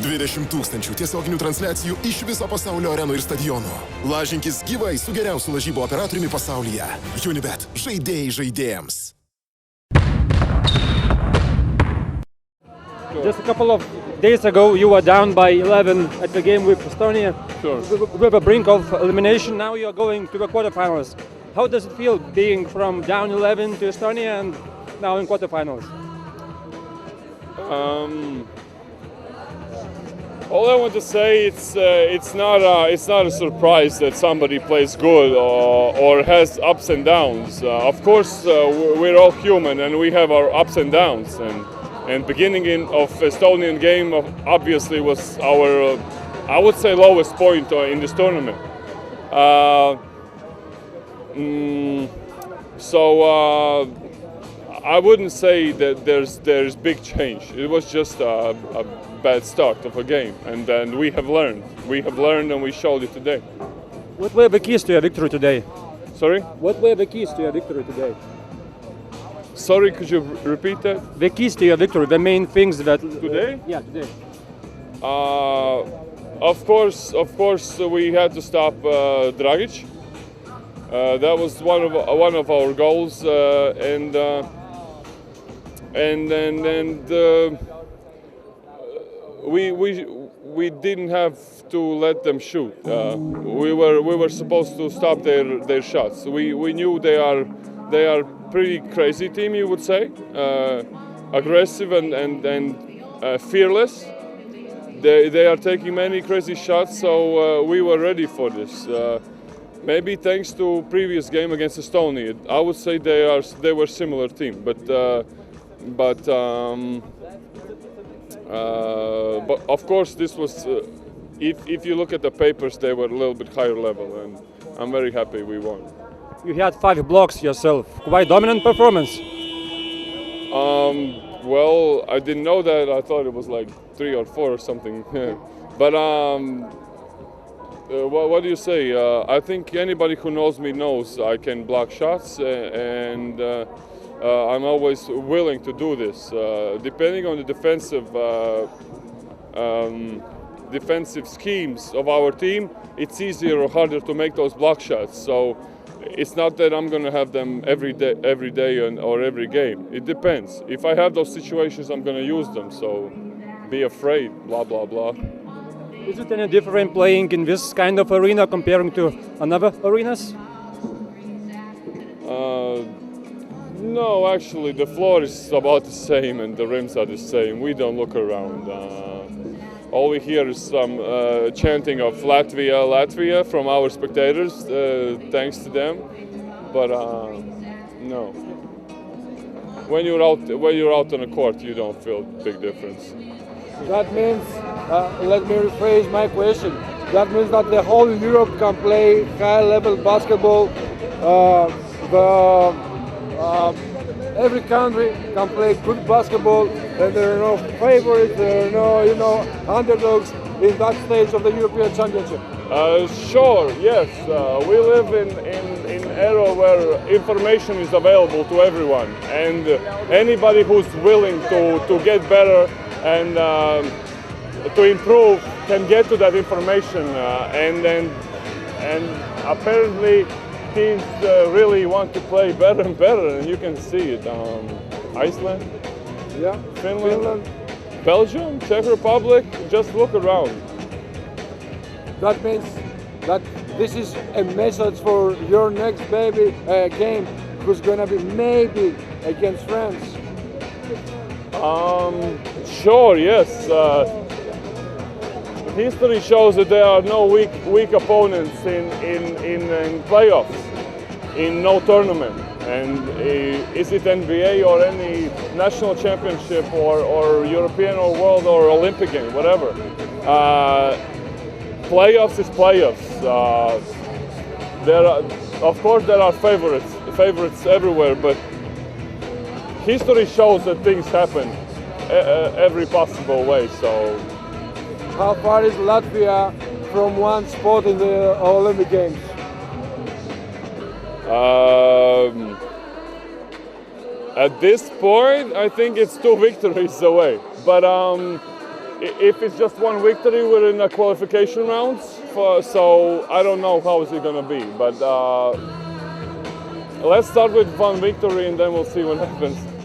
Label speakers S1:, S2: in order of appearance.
S1: 20 000 tiesioginių transliacijų iš viso pasaulio arenų ir stadionų. Lažinkis gyvai su geriausiu lažybų operatoriumi pasaulyje. Unibet. Žaidėjai žaidėjams.
S2: Just a couple of days ago, you were down by 11 at the game with Estonia.
S3: Sure.
S2: With a brink of elimination, now you're going to the quarterfinals. How does it feel being from down 11 to Estonia and now in quarterfinals?
S3: All I want to say it's not a surprise that somebody plays good or has ups and downs. Of course, we're all human and we have our ups and downs. And beginning of Estonian game obviously was our, I would say, lowest point in this tournament. So I wouldn't say that there's big change. It was just a bad start of a game, and then we have learned. We have learned, and we showed it today.
S2: What were the keys to your victory today?
S3: Sorry?
S2: What were the keys to your victory today?
S3: Sorry, could you repeat that?
S2: The keys to your victory, the main things that...
S3: Today?
S2: Yeah, today.
S3: Of course, we had to stop Dragic. That was one of our goals, and we didn't have to let them shoot. We were supposed to stop their shots. We knew they are pretty crazy team, you would say, aggressive and fearless. They are taking many crazy shots, so we were ready for this. Maybe thanks to previous game against Estonia, I would say they were similar team, but of course this was. If you look at the papers, they were a little bit higher level, and I'm very happy we won.
S2: You had 5 blocks yourself. Quite dominant performance.
S3: Well, I didn't know that. I thought it was like 3 or 4 or something. But what do you say? I think anybody who knows me knows I can block shots, and I'm always willing to do this. Depending on the defensive schemes of our team, it's easier or harder to make those block shots. So it's not that I'm going to have them every day or every game. It depends. If I have those situations, I'm going to use them. So be afraid, blah, blah, blah.
S2: Is it any different playing in this kind of arena comparing to another arenas?
S3: No, actually, the floor is about the same and the rims are the same. We don't look around. All we hear is some chanting of Latvia, Latvia from our spectators, thanks to them. But no, when you're out on the court, you don't feel big difference.
S4: That means, let me rephrase my question. That means that the whole Europe can play high-level basketball. Every country can play good basketball, and there are no favorites, there are no, underdogs in that stage of the European Championship.
S3: Sure, yes. We live in an era where information is available to everyone, and anybody who's willing to get better and to improve can get to that information, and apparently teams really want to play better and better, and you can see it. Iceland,
S4: yeah,
S3: Finland, Belgium, Czech Republic. Just look around.
S4: That means that this is a message for your next game, who's gonna be maybe against France.
S3: Sure, yes. History shows that there are no weak opponents in playoffs, in no tournament. And is it NBA or any national championship or European or world or Olympic game, whatever. Playoffs is playoffs. Of course there are favorites everywhere, but history shows that things happen every possible way. So,
S4: how far is Latvia from one spot in the Olympic Games?
S3: At this point, I think it's 2 victories away. But if it's just one victory, we're in the qualification rounds. So I don't know how it's going to be. But let's start with one victory and then we'll see what happens.